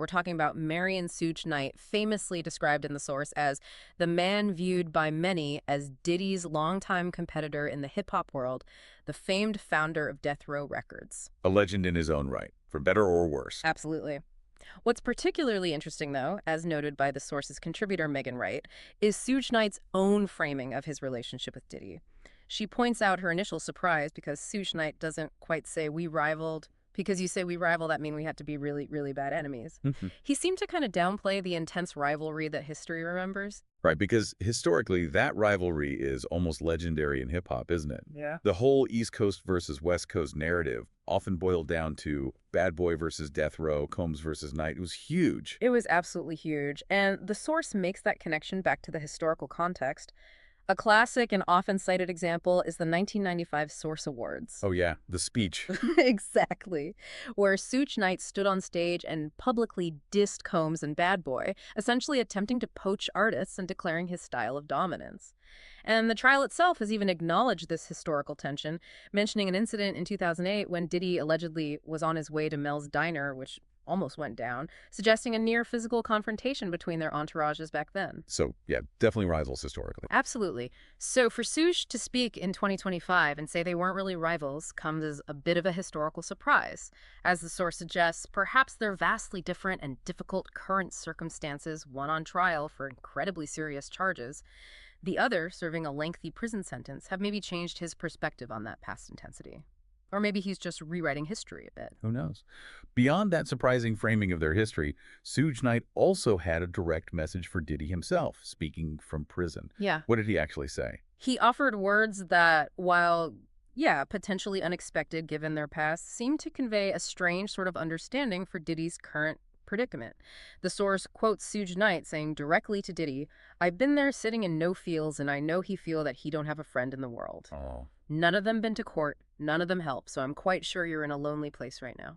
We're talking about Marion Suge Knight, famously described in the source as the man viewed by many as Diddy's longtime competitor in the hip-hop world, the famed founder of Death Row Records. A legend in his own right, for better or worse. Absolutely. What's particularly interesting, though, as noted by the source's contributor Megan Wright, is Suge Knight's own framing of his relationship with Diddy. She points out her initial surprise because Suge Knight doesn't quite say we rivaled. Because you say we rival, that mean we had to be really, really bad enemies. Mhm. He seemed to kind of downplay the intense rivalry that history remembers. Right, because historically, that rivalry is almost legendary in hip-hop, isn't it? Yeah. The whole East Coast versus West Coast narrative often boiled down to Bad Boy versus Death Row, Combs versus Knight. It was huge. It was absolutely huge, and the source makes that connection back to the historical context. A classic and often cited example is the 1995 Source Awards. Oh yeah, the speech. Exactly. Where Suge Knight stood on stage and publicly dissed Combs and Bad Boy, essentially attempting to poach artists and declaring his style of dominance. And the trial itself has even acknowledged this historical tension, mentioning an incident in 2008 when Diddy allegedly was on his way to Mel's diner, which almost went down, suggesting a near physical confrontation between their entourages back then. So yeah, definitely rivals historically. Absolutely. So for Suge to speak in 2025 and say they weren't really rivals comes as a bit of a historical surprise. As the source suggests, perhaps their vastly different and difficult current circumstances, one on trial for incredibly serious charges, the other serving a lengthy prison sentence, have maybe changed his perspective on that past intensity. Or maybe he's just rewriting history a bit. Who knows? Beyond that surprising framing of their history, Suge Knight also had a direct message for Diddy himself, speaking from prison. Yeah. What did he actually say? He offered words that, while, yeah, potentially unexpected given their past, seemed to convey a strange sort of understanding for Diddy's current predicament. The source quotes Suge Knight saying directly to Diddy, "I've been there sitting in no feels, and I know he feel that he don't have a friend in the world. Oh. None of them been to court, none of them help, so I'm quite sure you're in a lonely place right now."